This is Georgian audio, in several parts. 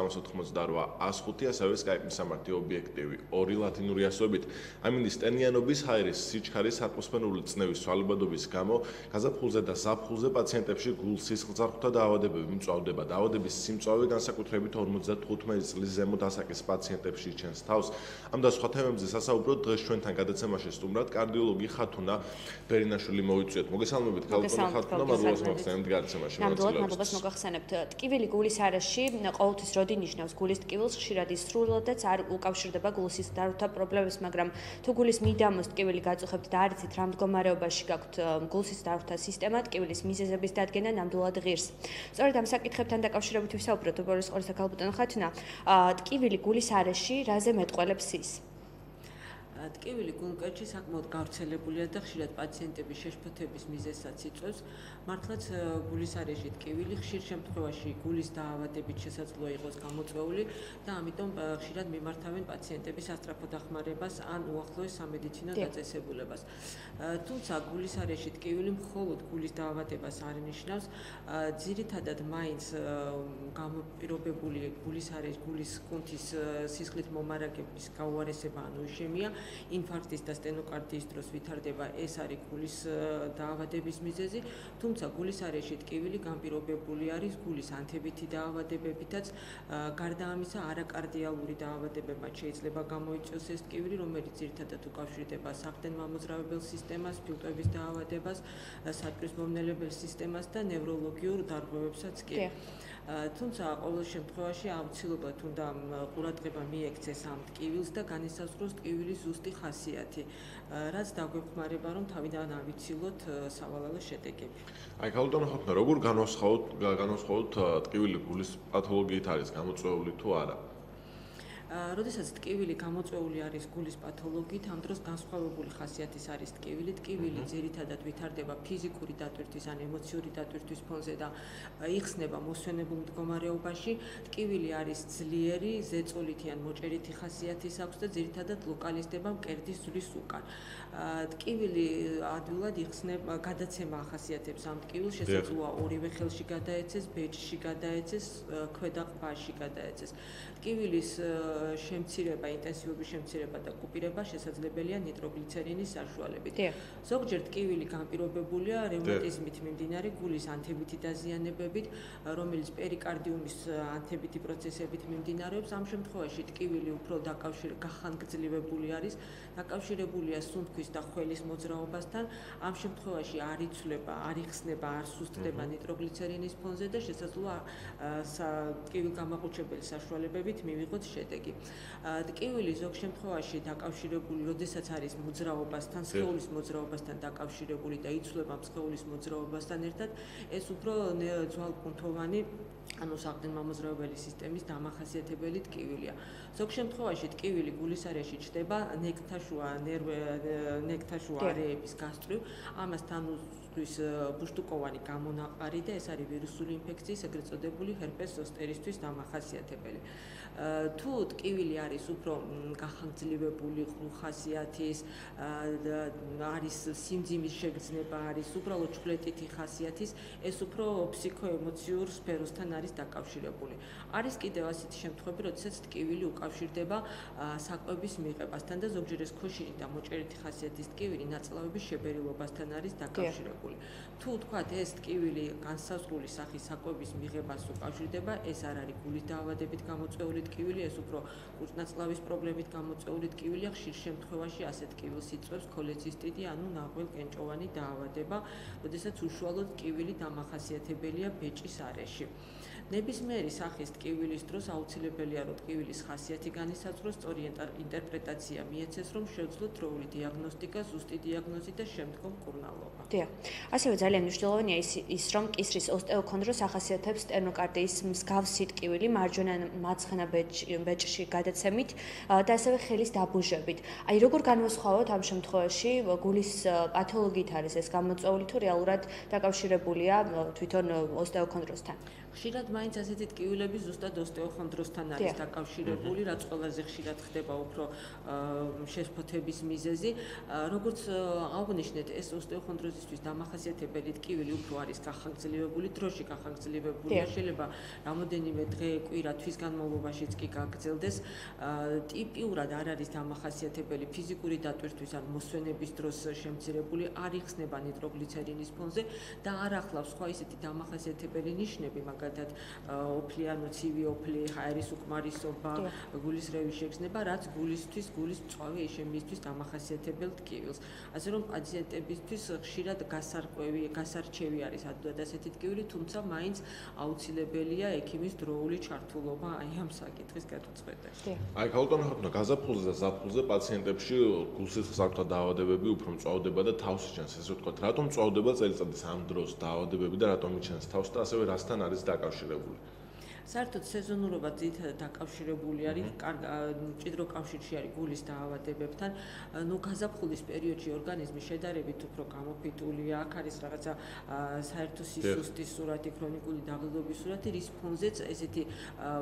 098 ასევე Skype-ის სამართი ობიექტივი 2 ლათინური ასოებით. ამინდის ტენიანობის, ჰაერის სიჩქარის, ატმოსფერული წნევის ცვალებადობის გამო გაზაფხულზე და ზაფხულზე პაციენტებში გულ-სისხლძარღვთა დაავადებები მწვავდება. დაავადების სიმწვავე განსაკუთრებით 55 წლის ზემოთ ასაკის პაციენტებში ჩანს თავს. ამ და სხვა თემებზე სასაუბროდ დღეს ჩვენთან გადაცემაში სტუმრად კარდიოლოგი ხათუნა ბერინაშვილი მოვიწვიეთ. მოგესალმებით, ქალბატონო ხათუნა, მადლობას მოგხსენებთ გადაცემაში. მადლობას მოგხსენებთ. ტკივილი გულის არეში ყოველთვის როდი ნიშნავს გულის ტკივილს, ხშირად ის სრულადაც არ უკავშირდება გულის დაავადებათა პრობლემებს, მაგრამ თუ გულის მიდამოს ტკივილი გაწუხებთ და არ იცით რა მდგომარეობაში გაქვთ გულის დაავადებათა სისტემა, ტკივილის მიზეზების დადგენა ნამდვილად ღირს. სწორედ ამ საკითხებთან დაკავშირებით ვისაუბროთ უბრალოდ ყურესა ქალბატონო ხათუნა. ტკივილი გულის არეში რაზე მეტყველებს ის? ტკივილი გულმკერდში საკმაოდ გავრცელებულია და ხშირად პაციენტების შეშფოთების მიზეზსაც იწვევს. მართლაც გულის არეში ტკივილი ხშირ შემთხვევაში გულის დაავადებით შესაძლოა იყოს გამოწვეული და ამიტომ ხშირად მიმართავენ პაციენტების სასწრაფო დახმარებას ან უახლოეს სამედიცინო დაწესებულებას. თუმცა გულის არეში ტკივილი მხოლოდ გულის დაავადებას არ ნიშნავს, ძირითადად მაინც გამოპირობებული გულის არეში გულის კუნთის სისხლით მომარაგების გაუარესება ანუ იშემია, ინფარქტის და სტენოკარდიის დროს ვითარდება, ეს არის გულის დაავადების მიზეზი, თუმცა გულის არეში ტკივილი განპირობებული არის გულის ანთებითი დაავადებებითაც, გარდა ამისა არაკარდიალური დაავადებებმა შეიძლება გამოიწვიოს ეს ტკივილი, რომელიც ძირითადად უკავშირდება საყრდენ-მამოძრავებელ სისტემას, ფილტვების დაავადებას, საჭმლის მომნელებელ სისტემას და ნევროლოგიურ დარღვევებსაც კი. თუმცა ყოველ შემთხვევაში აუცილებლად უნდა ყურადღება მიექცეს ამ ტკივილს და განისაზღვროს ტკივილის ზუსტი ხასიათი, რაც დაგვეხმარება, რომ თავიდან ავიცილოთ სავალალო შედეგები. აი, ქალბატონო ხათუნა, როგორ განვასხვაოთ ტკივილი გულის პათოლოგიით არის გამოწვეული თუ არა? როდესაც ტკივილი გამოწვეული არის გულის პათოლოგიით, ამ დროს განსხვავებული ხასიათის არის ტკივილი. ტკივილი ძირითადად ვითარდება ფიზიკური დატვირთვის ან ემოციური დატვირთვის ფონზე და იხსნება მოსვენებულ მდგომარეობაში. ტკივილი არის ძლიერი, ზეწოლითი ან მოჭერითი ხასიათის აქვს და ძირითადად ლოკალიზდება მკერდის ზვლის უკან. ტკივილი ადვილად იხსნება, გადაცემა ახასიათებს ამ ტკივილს, შესაძლოა ორივე ხელში გადაეცეს, ბეჭდში გადაეცეს, ქვედა ყბაში გადაეცეს. ტკივილის შემცირება, ინტენსივობის შემცირება და კუპირება შესაძლებელია ნიტროგლიცერინის საშუალებით. ზოგჯერ ტკივილი განპირობებულია რევმატიზმით მიმდინარე გულის ანთებითი დაზიანებებით, რომელიც პერიკარდიუმის ანთებითი პროცესებით მიმდინარეობს. ამ შემთხვევაში ტკივილი უფრო გახანგრძლივებული არის, დაკავშირებულია სუნთქვის და ხველის მოძრაობასთან. ამ შემთხვევაში არ იცვლება, არ იხსნება, არ სუსტდება ნიტროგლიცერინის ფონზე და შესაძლოა ტკივილგამაყუჩებელი საშუალებებით მივიღოთ შედეგი. ტკივილი ზოგ შემთხვევაში დაკავშირებული, როდესაც არის მოძრაობასთან, სხეულის მოძრაობასთან დაკავშირებული და იცვლება სხეულის მოძრაობასთან ერთად, ეს უფრო ძვალკუნთოვანი ანუ საყრდენ-მამოძრავებელი სისტემის დამახასიათებელი ტკივილია. ზოგ შემთხვევაში ტკივილი გულის არეში ჩნდება ნექტაშუა არეების გასწვრივ, ამასთან უსწრის ბუშტუკოვანი გამონაყარი და ეს არის ვირუსული ინფექციის, ეგრეთ წოდებული ჰერპეს ზოსტერისთვის დამახასიათებელი. თუ ტკივილი არის უფრო გახანგრძლივებული ხასიათის, არის სიმძიმის შეგრძნება, არის უბრალოდ ჩხვლეტითი ხასიათის, ეს უფრო ფსიქოემოციურ სფეროსთან არის დაკავშირებული. არის კიდევ ასეთი შემთხვევები, როდესაც ტკივილი უკავშირდება საკვების მიღებასთან და ზოგჯერ ეს ქოშინი და მოჭერითი ხასიათის ტკივილი ნაწლავების შებერილობასთან არის დაკავშირებული. თუ თქვათ ეს ტკივილი განსაზღვრული სახის საკვების მიღებას უკავშირდება, ეს არ არის გულის დაავადებით გამოწვეული ტკივილი, ეს უფრო კუჭნაწლავის პრობლემით გამოწვეული ტკივილია. ხშირ შემთხვევაში ასეთ ტკივილს იწვევს ქოლეცისტიტი, ანუ ნახველკენჭოვანი დაავადება, როდესაც უშუალოდ ტკივილი დამახასიათებელია ბეჭის არეში. ნებისმიერი სახის ტკივილის დროს აუცილებელია, რომ ტკივილის ხასიათი განისაზღვროს, სწორი ინტერპრეტაცია მიეცეს, რომ შეძლოთ დროული დიაგნოსტიკა, ზუსტი დიაგნოზი და შემდგომ მკურნალობა. ასევე ძალიან მნიშვნელოვანია ის, რომ კისრის ოსტეოქონდროს ახასიათებს სტენოკარდიის მსგავსი ტკივილი მარჯვენა მარცხენა ბეჭდში გადაცემით და ასევე ხელის დაბუჟებით. აი, როგორ განვასხვაოთ ამ შემთხვევაში გულის პათოლოგიით არის ეს გამოწვეული თუ რეალურად დაკავშირებულია თვითონ ოსტეოქონდროსთან? ხშირად მაინც ასეთი ტკივილები ზუსტად ოსტეოხონდროსთან არის დაკავშირებული, რაც ყველაზე ხშირად ხდება უფრო შეშფოთების მიზეზი. როგორც აღნიშნეთ, ეს ოსტეოხონდროზისთვის დამახასიათებელი ტკივილი უფრო არის გახანგრძლივებული, დროში გახანგრძლივებულია, შეიძლება რამოდენიმე დღე, კვირა, თვის განმავლობაშიც კი გაგრძელდეს. ტიპიურად არ არის დამახასიათებელი ფიზიკური დატვირთვის ან მოსვენების დროს შემცირებული, არ იხსნება ნიტროგლიცერინის ფონზე და არ ახლავს სხვა ისეთი დამახასიათებელი ნიშნები, მაგალითად ოფლიანო ცივი ოფლი, ჰაერის უკმარისობა, გულის რევის შეგრძნება, რაც გულისთვის, გულის მწვავე ეშემიისთვის დამახასიათებელ ტკივილს. ასე რომ პაციენტებისთვის ხშირად გასარჩევი არის ადვილად ასეთი ტკივილი, თუმცა მაინც აუცილებელია ექიმის დროული ჩართულობა აი ამ საკითხის გადაწყვეტაში. აი ქალბატონო ხათუნა, გაზაფხულზე და ზაფხულზე პაციენტებში გულსისხლძარღვთა დაავადებები უფრო მწვავდება და თავს იჩენს, ესე ვთქვათ, რატომ მწვავდება წელიწადის ამ დროს დაავადებები და რატომ იჩენს თავს და ასევე რასთან არის დაკავშირებული? საერთოდ სეზონურობა ძირითადად დაკავშირებული არის მჭიდრო კავშირში არის გულის დაავადებებთან. გაზაფხულის პერიოდში ორგანიზმი შედარებით უფრო გამოფიტულია, აქ არის რაღაცა საერთო სისუსტის სურათი, ქრონიკული დაღლილობის სურათი, რის ფონზეც ესეთი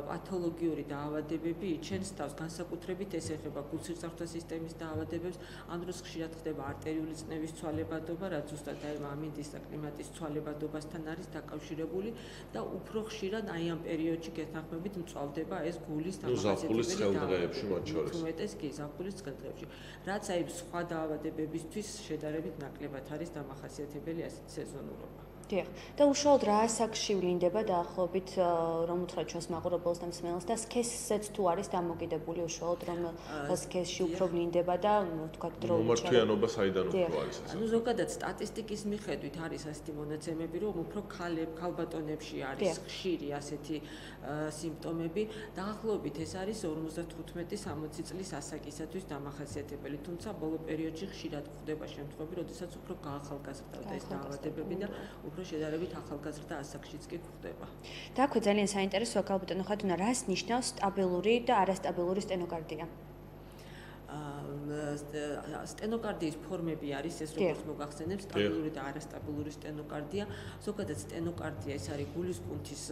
პათოლოგიური დაავადებები იჩენს თავს. განსაკუთრებით ეს ეხება გულსისხლძარღვთა სისტემის დაავადებებს, ამ დროს ხშირად ხდება არტერიული წნევის ცვალებადობა, რაც ზუსტად ამინდის და კლიმატის ცვალებადობასთან არის დაკავშირებული და უფრო ხშირად აი ამ პერიოდში გეთანხმებით მწვავდება ეს გულის ზაფხულის ცხელდღეებში მათ შორის. უმეტეს კი ზაფხულის ცხელდღეებში. რაც აი სხვა დაავადებებისთვის შედარებით ნაკლებად არის დამახასიათებელი ასეთი სეზონურობა. დიახ. და უშუალოდ რა ასაკში ვლინდება დაახლოებით რომ უთხრათ ჩვენს მაყურებელს და მსმენელს და სქესზეც თუ არის დამოკიდებული უშუალოდ რომ სქესში უფრო ვლინდება და ვთქვათ დროული მომართვიანობა საიდან უფრო არის ეს? ანუ ზოგადად სტატისტიკის მიხედვით არის ასეთი მონაცემები, რომ უფრო ქალბატონებში არის ხშირი ასეთი სიმპტომები. დაახლოებით ეს არის 55-60 წლის ასაკისათვის დამახასიათებელი, თუმცა ბოლო პერიოდში ხშირად ხდება შემთხვევები, როდესაც უფრო გაახალგაზრდავდა ეს დაავადებები და უფრო შედარებით ახალგაზრდა ასაკშიც კი გვხდება. და აქვე ძალიან საინტერესოა ქალბატონო ხათუნა, რას ნიშნავს სტაბილური და არასტაბილური სტენოკარდია? სტენოკარდიის ფორმები არის ეს, როგორც მოგახსენებთ, სტაბილური და არასტაბილური სტენოკარდია. ზოგადად სტენოკარდია ეს არის გულის კუნთის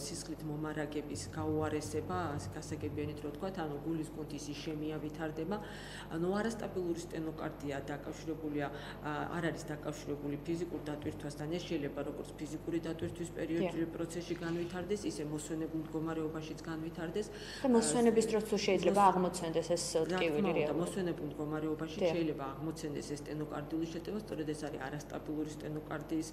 სისხლით მომარაგების გაუარესება, გასაგებიანით რო ვთქვათ, ანუ გულის კუნთის იშემია ვითარდება. ანუ არასტაბილური სტენოკარდია დაკავშირებულია არ არის დაკავშირებული ფიზიკურ დატვირთვასთან, ეს შეიძლება როგორც ფიზიკური დატვირთვის პერიოდში პროცესში განვითარდეს, ისე მოსვენებულ მდგომარეობაშიც განვითარდეს. და მოსვენების დროს თუ შეიძლება აღმოცენდეს ეს ტკივილი და მოსვენებულ მდგომარეობაში შეიძლება აღმოცენდეს ეს სტენოკარდიული შეტევა, სწორედ ეს არის არასტაბილური სტენოკარდიის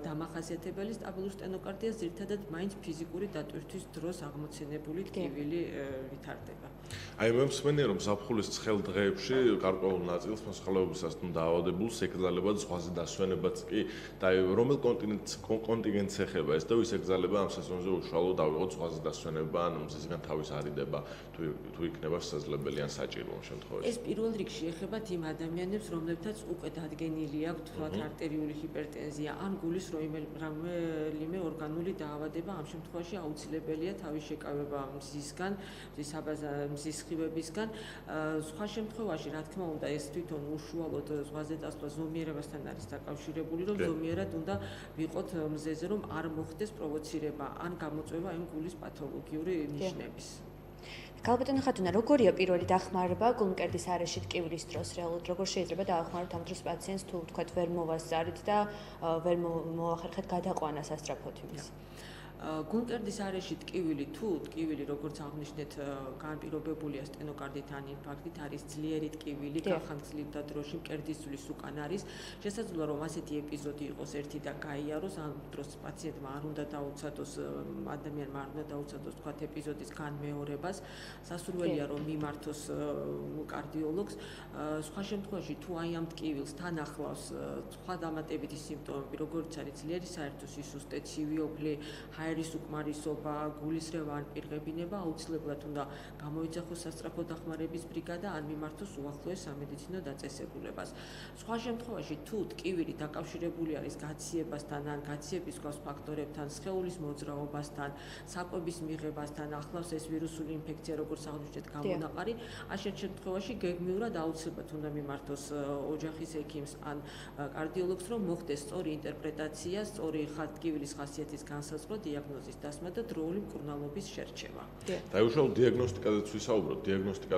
დამახასიათებელი. სტაბილური სტენოკარდია ძირითადად მაინც ფიზიკური დატვირთვის დროს აღმოცენებული ტკივილი ვითარდება. აი მე მსმენია რომ ზაფხულის ცხელ დღეებში გარკვეულ ნაწილს მოსახლეობისას თუ დაავადებულს ეკრძალება ზღვაზე დასვენებაც კი და რომელ კონტინენტს ეხება ეს და ვის ეკრძალება ამ სეზონზე უშუალოდ ავიღოთ ზღვაზე დასვენება ან მზისგან თავის არიდება თუ იქნება შესაძლებელი ან საჭირო შემთხვევაში. ეს პირველ რიგში ეხება იმ ადამიანებს, რომლებთაც უკვე დადგენილი აქვთ არტერიული ჰიპერტენზია ან გულის რომელიმე ორგანული დაავადება, ამ შემთხვევაში აუცილებელია თავის შეკავება მზისგან, მზის სხივებისგან. სხვა შემთხვევაში, რა თქმა უნდა, ეს თვითონ უშუალოდ ზღვაზე დასვლა ზომიერებასთან არის დაკავშირებული, რომ ზომიერად უნდა ვიყოთ მზეზე, რომ არ მოხდეს პროვოცირება ან გამოწვევა იმ გულის პათოლოგიური ნიშნების. ქალბატონო ხათუნა, როგორია პირველი დახმარება გულმკერდის არეში ტკივილის დროს? რეალურად როგორ შეიძლება დაახმაროთ ამ დროს პაციენტს თუ ვთქვათ ვერ მოვასწარით და ვერ მოახერხეთ გადაყვანა სასწრაფოდ იმის? გულმკერდის არეში ტკივილი თუ ტკივილი როგორც აღნიშნეთ განპირობებულია სტენოკარდით ან ინფარქტით არის ძლიერი ტკივილი გახანგრძლივდა დროში მკერდის ძვლის უკან არის შესაძლოა რომ ასეთი ეპიზოდი იყოს ერთი და გაიაროს ამ დროს პაციენტმა არ უნდა დაუცადოს ადამიანმა არ უნდა დაუცადოს თქვათ ეპიზოდის განმეორებას სასურველია რომ მიმართოს კარდიოლოგს სხვა შემთხვევაში თუ აი ამ ტკივილს თან ახლავს სხვა დამატებითი სიმპტომები როგორც არის ძლიერი საერთო სისუსტე ცივი ოფლი ჰაერის უკმარისობა, გულის რევა ან პირღებინება აუცილებლად უნდა გამოიძახოს სასწრაფო დახმარების ბრიგადა ან მიმართოს უახლოეს სამედიცინო დაწესებულებას. სხვა შემთხვევაში თუ ტკივილი დაკავშირებული არის გაციებასთან ან გაციების გვაქვს ფაქტორებთან, სხეულის მოძრაობასთან, საკვების მიღებასთან, ახლავს ეს ვირუსული ინფექცია, როგორც აღნიშნეთ, გამონაყარი, ასეთ შემთხვევაში გეგმიურად აუცილებლად უნდა მიმართოს ოჯახის ექიმს ან კარდიოლოგს, რომ მოხდეს სწორი ინტერპრეტაცია, სწორი ტკივილის ხასიათის განსაზღვრა დიაგნოზის დასმა და დროული მკურნალობის შერჩევა. დაუშვათ დიაგნოსტიკაზეც ვისაუბროთ. დიაგნოსტიკა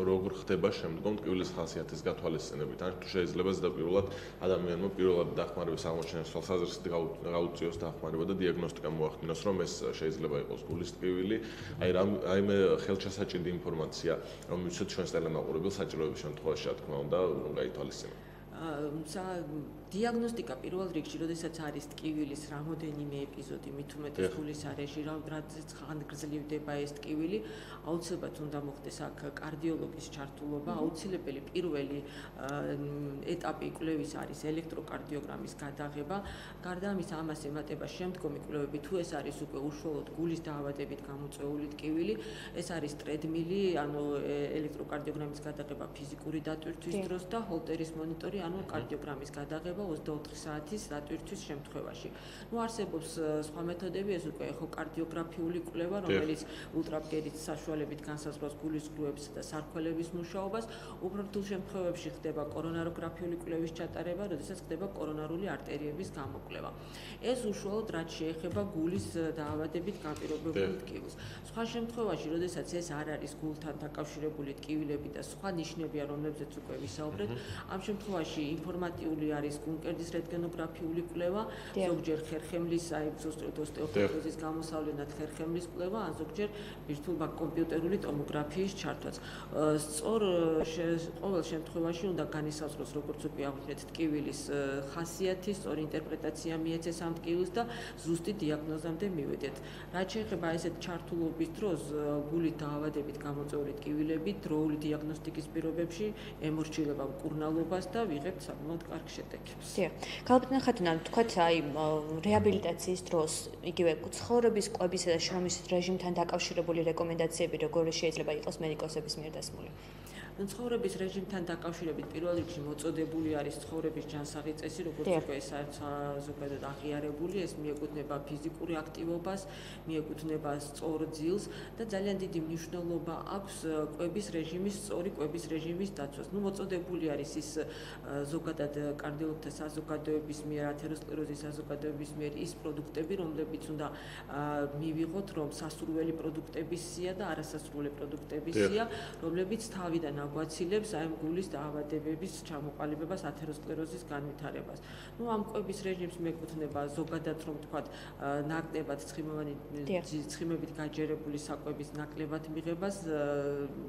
როგორ ხდება შემდგომ ტკივილის ხასიათის გათვალისწინებით. ან თუ შეიძლება ზედაპირულად ადამიანმა პირველად დახმარების აღმოჩენის თვალსაზრისით გაუწიოს დახმარება და დიაგნოსტიკა მოახდინოს, რომ ეს შეიძლება იყოს გულის ტკივილი, რაიმე ხელჩასაჭირი ინფორმაცია, რომ მიცეთ ჩვენს ტელემაყურებელს საჭიროების შემთხვევაში, რა თქმა უნდა, რომ გაითვალისწინოთ. დიაგნოსტიკა პირველ რიგში, როდესაც არის ტკივილის რამოდენიმე ეპიზოდი, მით უმეტეს გულის არეში, რადგან ხანგრძლივდება ეს ტკივილი, აუცილებლად უნდა მოხდეს აქ კარდიოლოგის ჩართულობა, აუცილებელი პირველი ეტაპი კვლევის არის ელექტროკარდიოგრამის გადაღება. გარდა ამისა, ამას ემატება შემდგომი კვლევები, თუ ეს არის უკვე უშუალოდ გულის დაავადებით გამოწვეული ტკივილი, ეს არის ტრედმილი, ანუ ელექტროკარდიოგრამის გადაღება ფიზიკური დატვირთვის დროს და ჰოლტერის მონიტორი, ანუ კარდიოგრამის გადაღება 24 საათის დატვირთვის შემთხვევაში. არსებობს სხვა მეთოდები, ეს უკვე ეხოკარდიოგრაფიული კვლევა, რომელიც ულტრაბგერით საშუალებით განსაზღვრავს გულის გლუვების და სარქველების მუშაობას. უფრო რთულ შემთხვევებში ხდება კორონაროგრაფიული კვლევის ჩატარება, როდესაც ხდება კორონარული არტერიების გამოკვლევა. ეს უშუალოდ რაც შეეხება გულის დაავადებით განპირობებულ ტკივილს. სხვა შემთხვევაში, როდესაც ეს არ არის გულთან დაკავშირებული ტკივილები და სხვა ნიშნებია, რომლებზეც უკვე ვისაუბრეთ, ამ შემთხვევაში ინფორმატიული არის კუნკერდის რენტგენოგრაფიული კვლევა, ზოგჯერ ხერხემლის, ოსტეოპოროზის გამოსავლენად ხერხემლის კვლევა, ან ზოგჯერ ვირტუალურ კომპიუტერული ტომოგრაფიის ჩართვაც. სწორ ყოველ შემთხვევაში უნდა განისაზღვროს, როგორც უკვე აღვნიშნეთ, ტკივილის ხასიათი, სწორი ინტერპრეტაცია მიეცეს ამ ტკივილს და ზუსტი დიაგნოზამდე მივედეთ. რაც შეეხება ესეთ ჩართულობის დროს, გულის დაავადებით გამოწვეული ტკივილები დროული დიაგნოსტიკის პირობებში ემორჩილება მკურნალობას და ვიღებთ საკმაოდ კარგ შედეგებს. გალბატონ ხათუნა, თქვათ აი რეაბილიტაციის დროს იგივე ცხოვრების კვებისა და შრომის რეჟიმთან დაკავშირებული რეკომენდაციები როგორი შეიძლება იყოს მედიკოსების მიერ დასმული? ცხოვრების რეჟიმთან დაკავშირებით პირველ რიგში მოწოდებული არის ცხოვრების ჯანსაღი წესი, როგორც უკვე ზოგადად აღიარებული, ეს მიეკუთვნება ფიზიკური აქტივობას, მიეკუთვნება სწორ ძილს და ძალიან დიდი მნიშვნელობა აქვს კვების რეჟიმის, სწორი კვების რეჟიმის დაცვას. მოწოდებული არის ის ზოგადად კარდიოლოგთა საზოგადოების მიერ, ათეროსკლეროზის საზოგადოების მიერ ის პროდუქტები, რომლებიც უნდა მივიღოთ, რომ სასურველი პროდუქტების სია და არასასურველი პროდუქტების სია, რომლებიც თავიდან აგვაცილებს აი გულის დაავადებების ჩამოყალიბებას, ათეროსკლეროზის განვითარებას. ამ კვების რეჟიმს მიეკუთვნება ზოგადად, რომ თქვათ, ნაკლებად ცხიმებით გაჯერებული საკვების ნაკლებად მიღებას,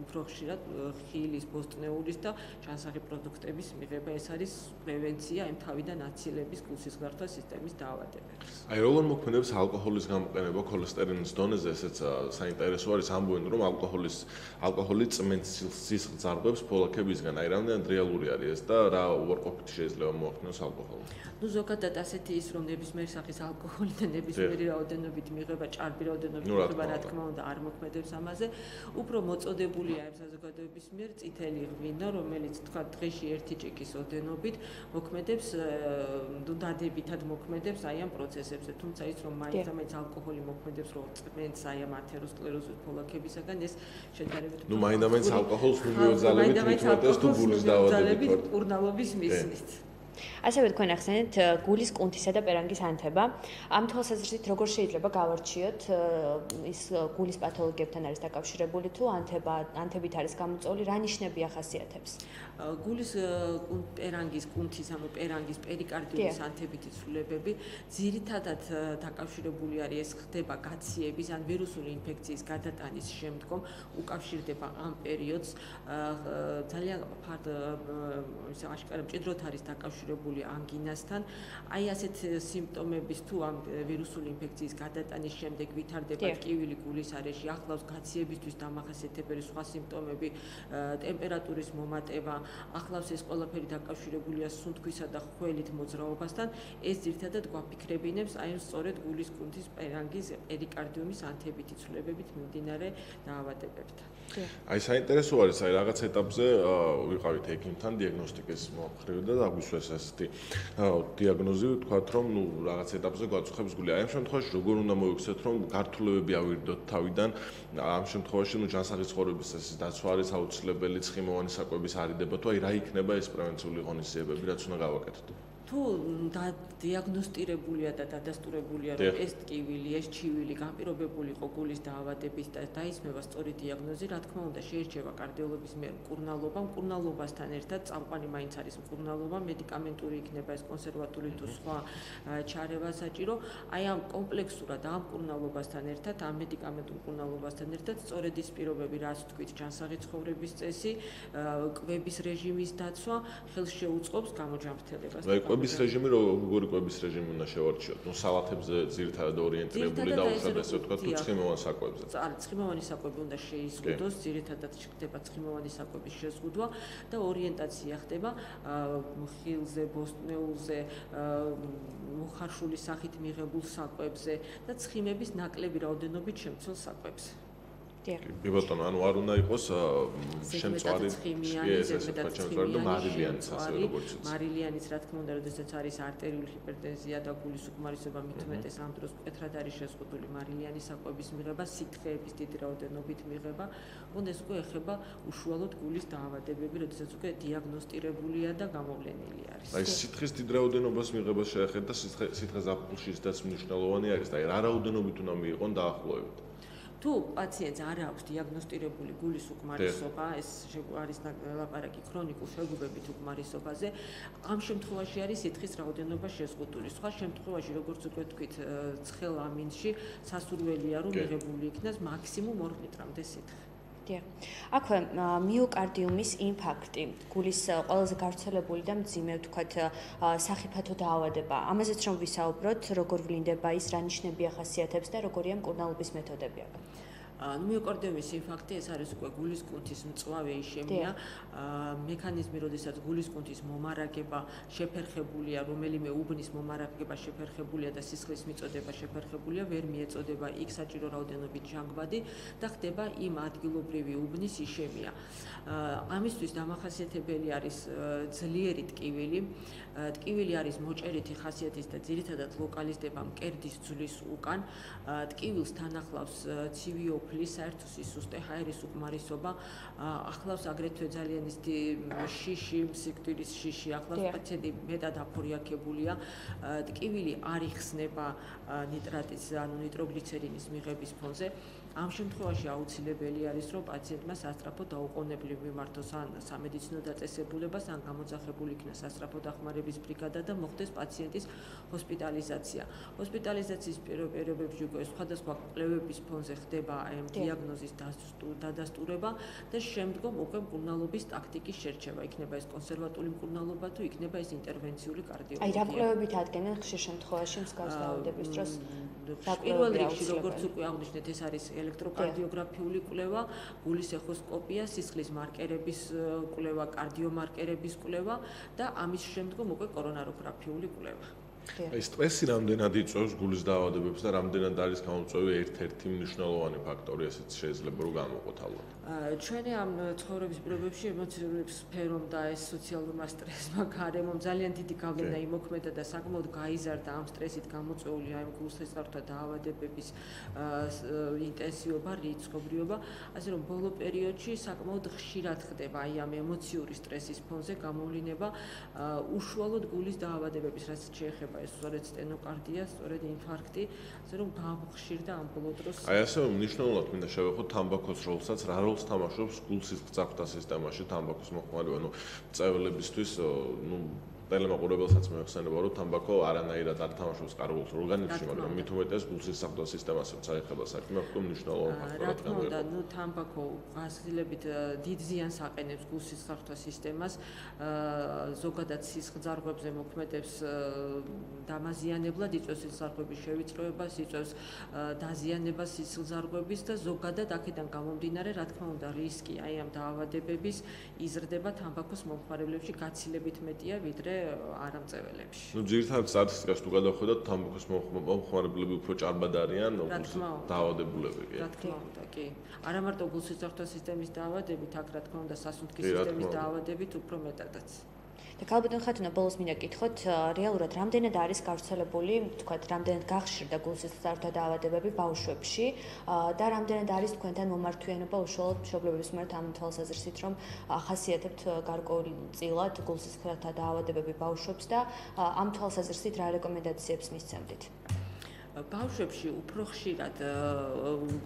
უფრო ხშირად ხილის, ბოსტნეულის და ჯანსაღი პროდუქტების მიღება. ეს არის პრევენცია იმ თავიდან აცილების გულსისხლძარღვთა სისტემის დაავადებებს. აი როგორ მოქმედებს ალკოჰოლის გამოყენება ქოლესტერინის დონეზე, ესეც საინტერესო არის, ამბობენ, რომ ალკოჰოლი წმენდ სისხლძარღვებს ფოლაქებისგან, აი რამდენად რეალური არის ეს და რა უარყოფითი შეიძლება მოახდინოს ალკოჰოლმა? ზოგადად ასეთი ის, რომ ნებისმიერი სახის ალკოჰოლი და ნებისმიერი რაოდენობით მიღება, ჭარბი რაოდენობით მიღება, რა თქმა უნდა, არ მოქმედებს ამაზე. უფრო მოწოდებულია ამ საზოგადოების მიერ წითელი ღვინო, რომელიც თქვა დღეში 1 ჭიქის ოდენობით მოქმედებს, დადებითად მოქმედებს აი ამ პროცესებზე. თუმცა ის, რომ მაინც ალკოჰოლი მოქმედებს, რომ წმენდს აი ამ ათეროსკლეროზის ფოლაქებისაგან, ეს შედარებით მაინც ალკოჰოლს მივიძალებით, მithumetes თუ გულის დაავადებით მკურნალობის მიზნით. ასევე თქვენ ახსენეთ გულის კუნთისა და პერანგის ანთება. ამ თვალსაზრისით როგორ შეიძლება გავარჩიოთ ის გულის პათოლოგიებთან არის დაკავშირებული თუ ანთებით არის გამოწვეული, რა ნიშნები ახასიათებს? გულის პერანგის კუნთის, ანუ პერანგის პერიკარდიუმის ანთებითი ცვლილებები ძირითადად დაკავშირებული არის, ეს ხდება გაციების ან ვირუსული ინფექციის გადატანის შემდგომ, უკავშირდება ამ პერიოდს, ძალიან აშკარა მჭიდროდ არის დაკავშირებული ანგინასთან. აი ასეთ სიმპტომების თუ ამ ვირუსული ინფექციის გადატანის შემდეგ ვითარდება ტკივილი გულის არეში, ახლავს გაციებისთვის დამახასიათებელი სხვა სიმპტომები, ტემპერატურის მომატება, ახლავს ეს ყველაფერი დაკავშირებულია სუნთქვისა და ხველით მოძრაობასთან. ეს ძირითადად გვაფიქრებინებს აი სწორედ გულის კუნთის პერანგის პერიკარდიუმის ანთებითი ცვლილებებით მიმდინარე დაავადებებთან. აი საინტერესო არის, აი რაღაც ეტაპზე ვიყავით ექიმთან დიაგნოსტიკის მომხრე და აგვისვეს ესეთი დიაგნოზი, ვთქვათ, რომ რაღაც ეტაპზე გვაწუხებს გული. აი ამ შემთხვევაში როგორ უნდა მოიქცეთ, რომ გართულებები ავირდოთ თავიდან, ამ შემთხვევაში ჯანსაღი ცხოვრების წესის დაცვა არის აუცილებელი, ცხიმოვანი საკვების არიდება, თუ აი რა იქნება ეს პრევენციული ღონისძიებები, რაც უნდა გავაკეთოთ? თუ დიაგნოსტირებულია და დადასტურებულია, რომ ეს ტკივილი, ეს ჩივილი განპირობებული იყო გულის დაავადებით და დაისმება სწორი დიაგნოზი, რა თქმა უნდა, შეირჩევა კარდიოლოგის მიერ მკურნალობა. მკურნალობასთან ერთად წამყვანი მაინც არის მკურნალობა, მედიკამენტური იქნება ეს კონსერვატული თუ სხვა ჩარევა საჭირო. აი ამ კომპლექსურად ამ მკურნალობასთან ერთად, ამ მედიკამენტურ მკურნალობასთან ერთად სწორედ ის პირობები, რაც თქვით, ჯანსაღი ცხოვრების წესი, კვების რეჟიმის დაცვა ხელს შეუწყობს გამოჯანმრთელებას. კვების რეჟიმი როგორი კვების რეჟიმი უნდა შევარჩიოთ? ნუ სალათებზე ძირითადად ორიენტირებული დაუშვათ ესე ვთქვათ, თუ ცხიმოვან საკვებზე. ცხიმოვანი საკვები უნდა შეიზღუდოს, ძირითადად ხდება ცხიმოვანი საკვების შეზღუდვა და ორიენტაცია ხდება ხილზე, ბოსტნეულზე, მოხარშული სახით მიღებულ საკვებზე და ცხიმების ნაკლები რაოდენობით შემცველ საკვებზე. კი ბატონო, ანუ არ უნდა იყოს შემწვარი და მარილიანიც ასე როგორც იცით. მარილიანიც რა თქმა უნდა, როდესაც არის არტერიული ჰიპერტენზია და გულის უკმარისობა, მით უმეტეს ამ დროს მკვეთრად არის შეზღუდული მარილიანის საკვების მიღება, სითხეების დიდი რაოდენობით მიღება, ეს უკვე ეხება უშუალოდ გულის დაავადებები, როდესაც უკვე დიაგნოსტირებულია და გამოვლენილი არის. აი სითხის დიდ რაოდენობას მიღება შეეხება და სითხე ზაფხულში ისედაც მნიშვნელოვანი არის და რა რაოდენობით უნდა მიიღონ დაახლოებით. თუ პაციენტს არ აქვს დიაგნოსტირებული გულის უკმარისობა, ეს არის ლაპარაკი ქრონიკულ შეგუებით უკმარისობაზე, ამ შემთხვევაში არის სითხის რაოდენობა შეზღუდული. სხვა შემთხვევაში, როგორც უკვე თქვით, ცხელ ამინში სასურველია, რომ მიღებული იქნას მაქსიმუმ 2 ლიტრამდე სითხე. აქვე მიოკარდიუმის ინფარქტი, გულის ყველაზე გავრცელებული და მძიმე ვთქვათ სახიფათო დაავადება. ამაზეც რომ ვისაუბროთ, როგორ ვლინდება ის, რა ნიშნები ახასიათებს და როგორია მკურნალობის მეთოდები აქ. მიოკარდიუმის ინფარქტი ეს არის უკვე გულის კუნთის მწვავე იშემია, მექანიზმი, როდესაც გულის კუნთის მომარაგება შეფერხებულია, რომელიმე უბნის მომარაგება შეფერხებულია და სისხლის მიწოდება შეფერხებულია, ვერ მიეწოდება იქ საჭირო რაოდენობით ჟანგბადი და ხდება იმ ადგილობრივი უბნის იშემია. ამისთვის დამახასიათებელი არის ძლიერი ტკივილი. ტკივილი არის მოჭერითი ხასიათის და ძირითადად ლოკალიზდება მკერდის ძვლის უკან. ტკივილს თან ახლავს ცივი ოფლის, საერთო სისუსტე, ჰაერის უკმარისობა, ახლავს აგრეთვე ძალიან შიში, სიკვდილის შიში, ახლავს პაციენტი მეტად აფორიაქებულია. ტკივილი არ იხსნება ნიტრატის, ანუ ნიტროგლიცერინის მიღების ფონზე. ამ შემთხვევაში აუცილებელი არის, რომ პაციენტმა სასწრაფო დაუყოვნებლივ მიმართოს ან სამედიცინო დაწესებულებას, ან გამოძახებული იქნას სასწრაფო დახმარების ბრიგადა და მოხდეს პაციენტის ჰოსპიტალიზაცია. ჰოსპიტალიზაციის პირობებში უკვე სხვადასხვა კვლევების ფონზე ხდება დიაგნოზის დადასტურება და შემდგომ უკვე მკურნალობის ტაქტიკის შერჩევა. იქნება ეს კონსერვატული მკურნალობა თუ იქნება ეს ინტერვენციული კარდიოლოგია. აი რა კვლევებით ადგენენ ხშირ შემთხვევაში მსგავს დაავადების დროს? პირველ რიგში, როგორც უკვე აღნიშნეთ, ეს არის ელექტროკარდიოგრაფიული კვლევა, გულის ეხოსკოპია, სისხლის მარკერების კვლევა, კარდიომარკერების კვლევა და ამის შემდგომ უკვე კორონაროგრაფიული კვლევა. აი სტრესი რამდენად იწვევს გულის დაავადებებს და რამდენად არის გამოწვევი ერთ-ერთი მნიშვნელოვანი ფაქტორი, ესეც შეიძლება რომ გამოყოთ ალბათ. ჩვენი ამ ცხოვრების პირობებში ემოციური სფერომ და ეს სოციალურმა სტრესმა გარემომ ძალიან დიდი გავლენა იმოქმედა და საკმაოდ გაიზარდა ამ სტრესით გამოწვეული აი გულსხმართა დაავადებების ინტენსივობა, რიცხობრიობა, ასე რომ ბოლო პერიოდში საკმაოდ ხშირად ხდება აი ამ ემოციური სტრესის ფონზე გამოვლინება უშუალოდ გულის დაავადებების, რაც შეეხება ეს სწორედ სტენოკარდია, სწორედ ინფარქტი, ასე რომ გამხშირდა ამ ბოლო დროს. აი ასე მნიშვნელოვნად მინდა შევეხოთ თამბაქოს როლსაც, რა როლს თამაშობს გულსის გზახვთა სისტემაში თამბაქოს მოხმარება, წევრებისთვის, ტელემაყურებელსაც მოეხსენება, რომ თამბაქო არანაირად არ თამაშობს კარგულს ორგანიზმში, მაგრამ მით უმეტეს გულსის გზახვთა სისტემასაც აეხება საქმე, αυτό მნიშვნელოვანი ფაქტორია. რა თქმა უნდა, თამბაქო გასაგრძელებით დიდ ზიანს აყენებს გულსის გზახვთა სისტემას, ზოგადად სისხლძარღვებზე მოქმედებს დამაზიანებლად, იწვევს სისხლძარღვების შევიწროებას, იწვევს დაზიანებას სისხლძარღვების და ზოგადად აქედან გამომდინარე, რა თქმა უნდა, რისკი აი ამ დაავადებების იზრდება თამბაქოს მომხმარებლებში გაცილებით მეტია, ვიდრე არამწეველებში. ძირითადად სტატისტიკას თუ გადავხედოთ, თამბაქოს მომხმარებლები უფრო ჭარბად არიან დაავადებულები, კი? რა თქმა უნდა, კი. არა მარტო გულსის გზახვთა სისტემის დაავადებით, აქ რა თქმა უნდა, სასუნთქის სისტემის დაავადებით უფრო მეტადაც. და ქალბატონ ხათუნა, ბოლოს მინდა გითხოთ, რეალურად რამდენად არის გავრცელებული, თქვათ, რამდენად გახშირდა გულსისხლძარღვთა დაავადებები ბავშვებში და რამდენად არის თქვენთან მომართვიანობა უშუალოდ მშობლების მიმართ ამ თვალსაზრისით, რომ ახასიათებთ გარკვეულწილად გულსისხლძარღვთა დაავადებები ბავშვებს და ამ თვალსაზრისით რა რეკომენდაციებს მისცემდით? ბავშვებში უფრო ხშირად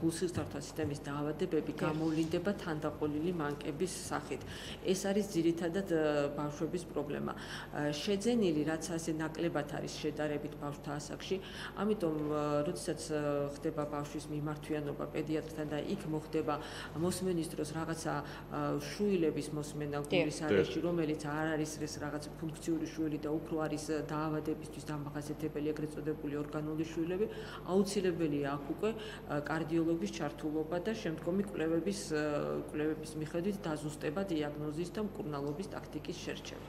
გულსისხლძარღვთა სისტემის დაავადებები გამოვლინდება თანდაყოლილი მანკების სახით. ეს არის ძირითადად ბავშვების პრობლემა. შეძენილი, რაც ასე ნაკლებად არის შედარებით ბავშვთა ასაკში, ამიტომ როდესაც ხდება ბავშვის მიმართვიანობა პედიატრთან და იქ მოხდება მოსმენის დროს რაღაცა შუილების მოსმენა გულის არეში, რომელიც არ არის ეს რაღაცა ფუნქციური შუილი და უფრო არის დაავადებისთვის დამახასიათებელი ეგრეთ წოდებული ორგანული შუილები, აუცილებელია აქ უკვე კარდიოლოგის ჩართულობა და შემდგომი კვლევების მიხედვით დაზუსტება დიაგნოზის და მკურნალობის ტაქტიკის შერჩევა.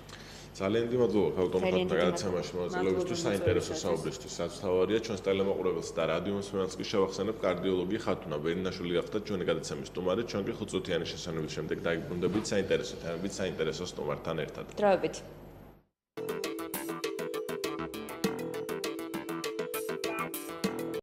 ძალიან დიდი მადლობა ქალბატონ ხათუნა გადაცემაში მონაწილეობისთვის, საინტერესო საუბრისთვის. სათავარია ჩვენს ტელემოყურებელს და რადიო მსმენელს კი შევახსენებ, კარდიოლოგი ხათუნა ბერინაშვილი გახდათ ჩვენი გადაცემის სტუმარი. ჩვენ კი 5 წუთიანი შესვენების შემდეგ დაიბრუნდებით საინტერესო თემებით, საინტერესო სტუმართან ერთად. დროებით.